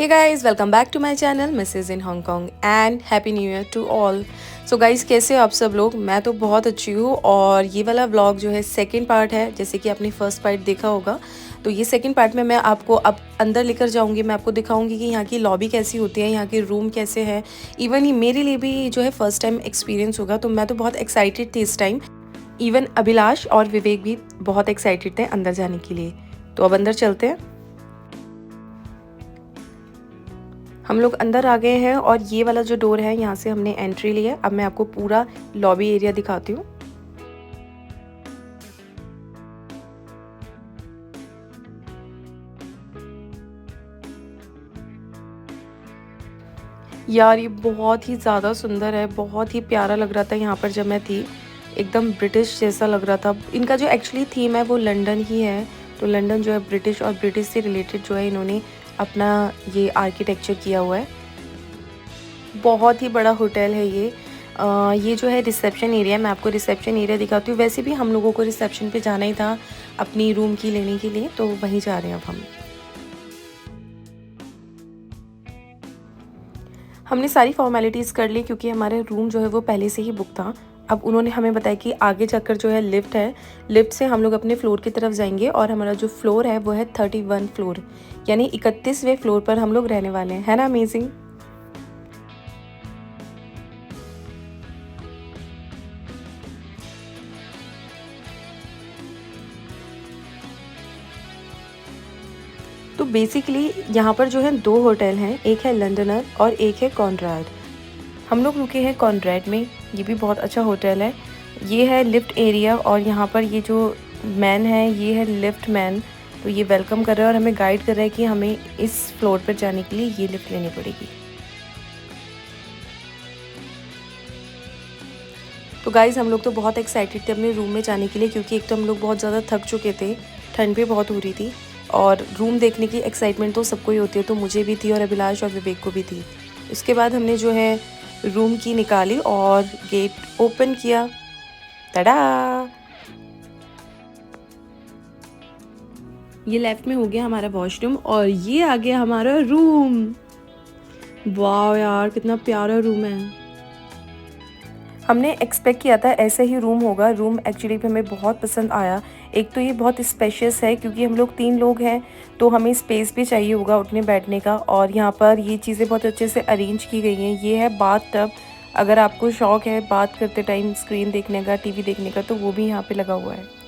Hey guys, welcome back to my channel Mrs. in Hong Kong and Happy New Year to all. So guys, कैसे हो आप सब लोग? मैं तो बहुत अच्छी हूँ और ये वाला व्लॉग जो है सेकंड पार्ट है। जैसे कि आपने फर्स्ट पार्ट देखा होगा, तो ये सेकंड पार्ट में मैं आपको अब अंदर लेकर जाऊँगी। मैं आपको दिखाऊँगी कि यहाँ की लॉबी कैसी होती है, यहाँ के रूम कैसे हैं। इवन ये मेरे लिए भी जो है फर्स्ट टाइम एक्सपीरियंस होगा, तो मैं तो बहुत एक्साइटेड थी इस टाइम। इवन अभिलाष और विवेक भी बहुत एक्साइटेड थे अंदर जाने के लिए। तो अब अंदर चलते हैं। हम लोग अंदर आ गए हैं और ये वाला जो डोर है यहाँ से हमने एंट्री ली है। अब मैं आपको पूरा लॉबी एरिया दिखाती हूँ। यार ये बहुत ही ज़्यादा सुंदर है, बहुत ही प्यारा लग रहा था यहाँ पर जब मैं थी। एकदम ब्रिटिश जैसा लग रहा था। इनका जो एक्चुअली थीम है वो लंदन ही है, तो लंदन जो है ब्रिटिश और ब्रिटिश से रिलेटेड जो है इन्होंने अपना ये आर्किटेक्चर किया हुआ है। बहुत ही बड़ा होटल है ये। ये जो है रिसेप्शन एरिया, मैं आपको रिसेप्शन एरिया दिखाती हूँ। वैसे भी हम लोगों को रिसेप्शन पे जाना ही था अपनी रूम की लेने के लिए, तो वहीं जा रहे हैं अब हम। हमने सारी फॉर्मेलिटीज़ कर ली क्योंकि हमारे रूम जो है वो पहले से ही बुक था। अब उन्होंने हमें बताया कि आगे जाकर जो है लिफ्ट है, लिफ्ट से हम लोग अपने फ्लोर की तरफ जाएंगे और हमारा जो फ्लोर है वो है 31 फ्लोर, यानी 31वें फ्लोर पर हम लोग रहने वाले हैं। है ना अमेजिंग? तो बेसिकली यहाँ पर जो है दो होटल हैं, एक है लंदनर और एक है कॉनरैड। हम लोग रुके हैं कॉनरैड में, ये भी बहुत अच्छा होटल है। ये है लिफ्ट एरिया और यहाँ पर ये जो मैन है ये है लिफ्ट मैन, तो ये वेलकम कर रहा है और हमें गाइड कर रहा है कि हमें इस फ्लोर पर जाने के लिए ये लिफ्ट लेनी पड़ेगी। तो गाइज़ हम लोग तो बहुत एक्साइटेड थे अपने रूम में जाने के लिए, क्योंकि एक तो हम लोग बहुत ज़्यादा थक चुके थे, ठंड भी बहुत हो रही थी और रूम देखने की एक्साइटमेंट तो सबको ही होती है, तो मुझे भी थी और अभिलाष और विवेक को भी थी। उसके बाद हमने जो है रूम की निकाली और गेट ओपन किया। टडा! ये लेफ्ट में हो गया हमारा वॉशरूम और ये आ गया हमारा रूम। वाह यार कितना प्यारा रूम है। हमने एक्सपेक्ट किया था ऐसे ही रूम होगा। रूम एक्चुअली हमें बहुत पसंद आया। एक तो ये बहुत स्पेशियस है क्योंकि हम लोग 3 लोग हैं, तो हमें स्पेस भी चाहिए होगा उठने बैठने का, और यहाँ पर ये चीज़ें बहुत अच्छे से अरेंज की गई हैं। ये है बाथ टब, अगर आपको शौक़ है बात करते टाइम स्क्रीन देखने का, टीवी देखने का, तो वो भी यहाँ पे लगा हुआ है।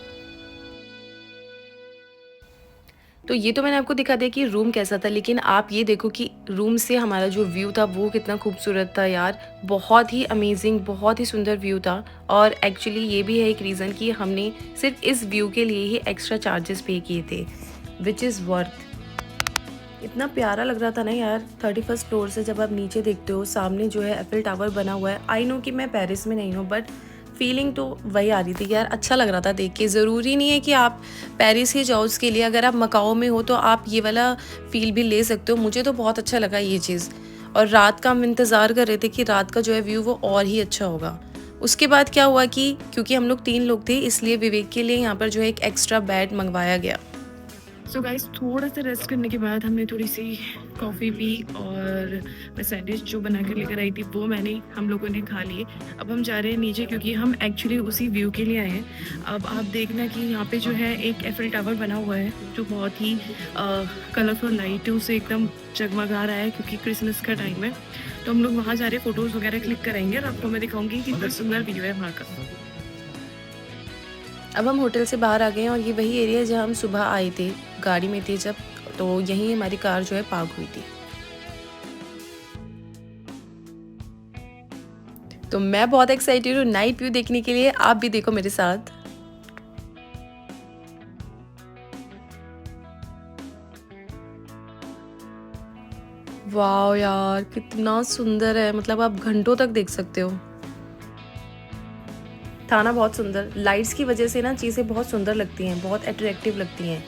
तो ये तो मैंने आपको दिखा दिया कि रूम कैसा था, लेकिन आप ये देखो कि रूम से हमारा जो व्यू था वो कितना खूबसूरत था यार। बहुत ही अमेजिंग, बहुत ही सुंदर व्यू था। और एक्चुअली ये भी है एक रीज़न कि हमने सिर्फ इस व्यू के लिए ही एक्स्ट्रा चार्जेस पे किए थे, विच इज़ वर्थ। इतना प्यारा लग रहा था ना यार। 31st फ्लोर से जब आप नीचे देखते हो, सामने जो है एफिल टावर बना हुआ है। आई नो कि मैं पेरिस में नहीं हूँ, बट फीलिंग तो वही आ रही थी यार। अच्छा लग रहा था देख के। ज़रूरी नहीं है कि आप पेरिस ही जाओ उसके लिए, अगर आप मकाओ में हो तो आप ये वाला फ़ील भी ले सकते हो। मुझे तो बहुत अच्छा लगा ये चीज़। और रात का हम इंतज़ार कर रहे थे कि रात का जो है व्यू वो और ही अच्छा होगा। उसके बाद क्या हुआ कि क्योंकि हम लोग 3 लोग थे, इसलिए विवेक के लिए यहाँ पर जो है एक एक्स्ट्रा बेड मंगवाया गया। सो गाइस, थोड़ा सा रेस्ट करने के बाद हमने थोड़ी सी कॉफ़ी पी और मैं सैंडविच जो बना कर लेकर आई थी वो हम लोगों ने खा लिए। अब हम जा रहे हैं नीचे क्योंकि हम एक्चुअली उसी व्यू के लिए आए हैं। अब आप देखना कि यहाँ पे जो है एक एफिल टावर बना हुआ है जो बहुत ही कलरफुल लाइटों से एकदम जगमगा रहा है क्योंकि क्रिसमस का टाइम है। तो हम लोग वहाँ जा रहे हैं, फ़ोटोज़ वगैरह क्लिक कराएंगे और आपको मैं दिखाऊंगी कि कितना सुंदर व्यू है वहाँ का। अब हम होटल से बाहर आ गए हैं और ये वही एरिया है जहाँ हम सुबह आए थे, गाड़ी में थे जब, तो यहीं हमारी कार जो है पार्क हुई थी। तो मैं बहुत एक्साइटेड हूँ नाइट व्यू देखने के लिए, आप भी देखो मेरे साथ। वाह यार कितना सुंदर है, मतलब आप घंटों तक देख सकते हो। था ना बहुत सुंदर। लाइट्स की वजह से ना चीज़ें बहुत सुंदर लगती हैं, बहुत अट्रैक्टिव लगती हैं।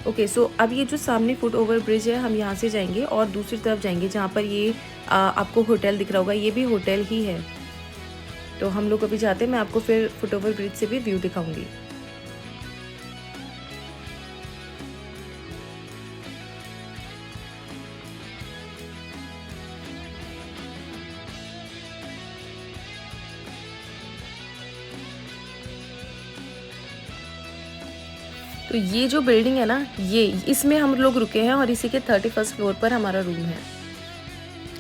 ओके, सो अब ये जो सामने फुट ओवर ब्रिज है, हम यहाँ से जाएंगे और दूसरी तरफ जाएंगे जहाँ पर ये आपको होटल दिख रहा होगा, ये भी होटल ही है। तो हम लोग अभी जाते हैं, मैं आपको फिर फुट ओवर ब्रिज से भी व्यू दिखाऊंगी। तो ये जो बिल्डिंग है ना, ये इसमें हम लोग रुके हैं और इसी के 31st फ्लोर पर हमारा रूम है।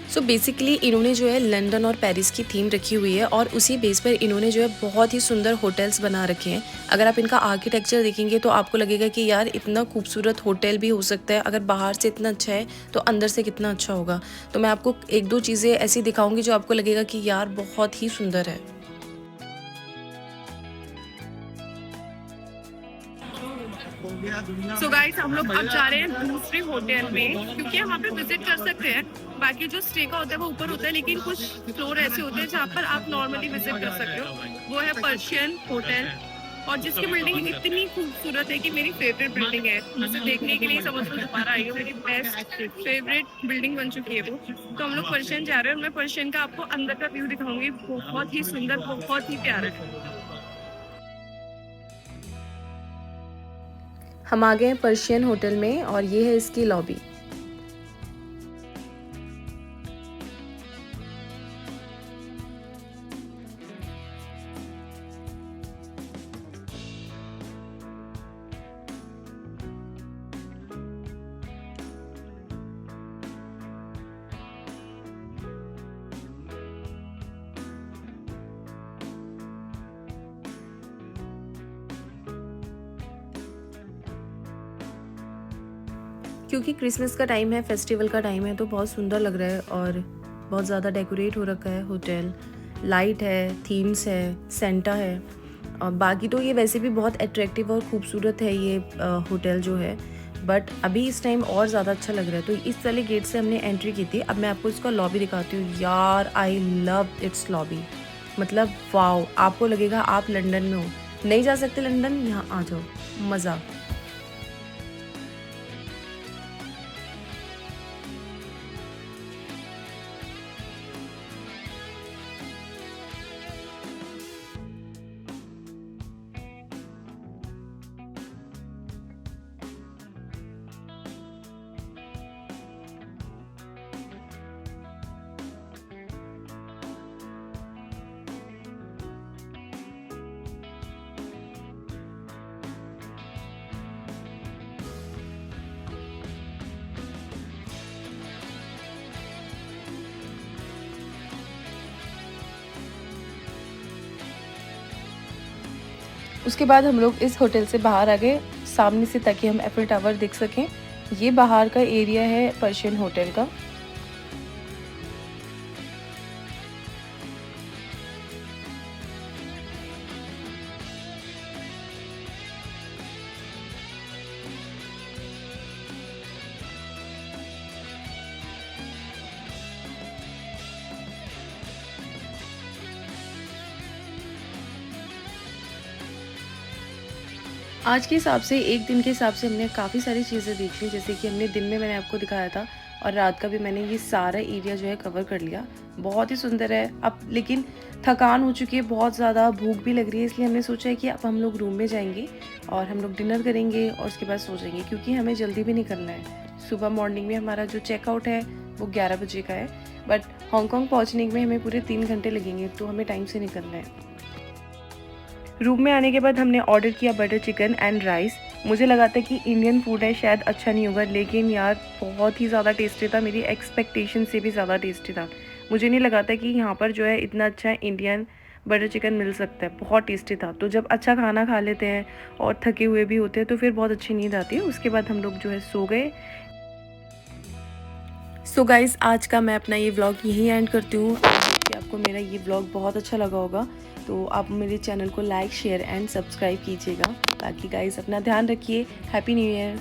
सो बेसिकली इन्होंने जो है लंदन और पेरिस की थीम रखी हुई है और उसी बेस पर इन्होंने जो है बहुत ही सुंदर होटल्स बना रखे हैं। अगर आप इनका आर्किटेक्चर देखेंगे तो आपको लगेगा कि यार इतना खूबसूरत होटल भी हो सकता है, अगर बाहर से इतना अच्छा है तो अंदर से कितना अच्छा होगा। तो मैं आपको एक दो चीज़ें ऐसी दिखाऊंगी जो आपको लगेगा कि यार बहुत ही सुंदर है। सो गाइस हम लोग अब जा रहे हैं दूसरे होटल में, क्योंकि हम वहाँ पे विजिट कर सकते हैं। बाकी जो स्टे का होता है वो ऊपर होता है, लेकिन कुछ फ्लोर ऐसे होते हैं जहाँ पर आप नॉर्मली विजिट कर सकते हो। वो है पर्शियन होटल, और जिसकी बिल्डिंग इतनी खूबसूरत है कि मेरी फेवरेट बिल्डिंग है। उसे देखने के लिए समझ लो दोबारा आई हो, मेरी बेस्ट फेवरेट बिल्डिंग बन चुकी है वो। तो हम लोग पर्शियन जा रहे हैं और मैं पर्शियन का आपको अंदर का व्यू दिखाऊंगी। बहुत ही सुंदर, बहुत ही प्यारा है। हम आ गए हैं पर्शियन होटल में और ये है इसकी लॉबी। क्योंकि क्रिसमस का टाइम है, फेस्टिवल का टाइम है, तो बहुत सुंदर लग रहा है और बहुत ज़्यादा डेकोरेट हो रखा है होटल। लाइट है, थीम्स है, सेंटा है और बाकी तो ये वैसे भी बहुत अट्रैक्टिव और ख़ूबसूरत है ये होटल जो है। बट अभी इस टाइम और ज़्यादा अच्छा लग रहा है। तो इस वाले गेट से हमने एंट्री की थी। अब मैं आपको इसका लॉबी दिखाती हूँ। यार आई लव इट्स लॉबी, मतलब वाओ, आपको लगेगा आप लंदन में हो। नहीं जा सकते लंदन, यहाँ आ जाओ, मज़ा। उसके बाद हम लोग इस होटल से बाहर आ गए सामने से, ताकि हम एफिल टावर देख सकें। ये बाहर का एरिया है पर्शियन होटल का। आज के हिसाब से, एक दिन के हिसाब से हमने काफ़ी सारी चीज़ें देख ली। जैसे कि हमने दिन में मैंने आपको दिखाया था और रात का भी मैंने ये सारा एरिया जो है कवर कर लिया। बहुत ही सुंदर है। अब लेकिन थकान हो चुकी है, बहुत ज़्यादा भूख भी लग रही है, इसलिए हमने सोचा है कि अब हम लोग रूम में जाएंगे और हम लोग डिनर करेंगे और उसके बाद सो जाएंगे, क्योंकि हमें जल्दी भी निकलना है। सुबह मॉर्निंग में हमारा जो चेकआउट है वो 11 बजे का है, बट हांगकॉन्ग पहुँचने में हमें पूरे 3 घंटे लगेंगे, तो हमें टाइम से निकलना है। रूम में आने के बाद हमने ऑर्डर किया बटर चिकन एंड राइस। मुझे लगा था कि इंडियन फूड है, शायद अच्छा नहीं होगा, लेकिन यार बहुत ही ज़्यादा टेस्टी था। मेरी एक्सपेक्टेशन से भी ज़्यादा टेस्टी था। मुझे नहीं लगा था कि यहाँ पर जो है इतना अच्छा इंडियन बटर चिकन मिल सकता है। बहुत टेस्टी था। तो जब अच्छा खाना खा लेते हैं और थके हुए भी होते हैं तो फिर बहुत अच्छी नींद आती है। उसके बाद हम लोग जो है सो गए। सो गाइस, आज का मैं अपना ये व्लॉग यहीं एंड करती हूँ। कि आपको मेरा ये व्लॉग बहुत अच्छा लगा होगा, तो आप मेरे चैनल को लाइक, शेयर एंड सब्सक्राइब कीजिएगा। बाकी गाइस अपना ध्यान रखिए। Happy new year.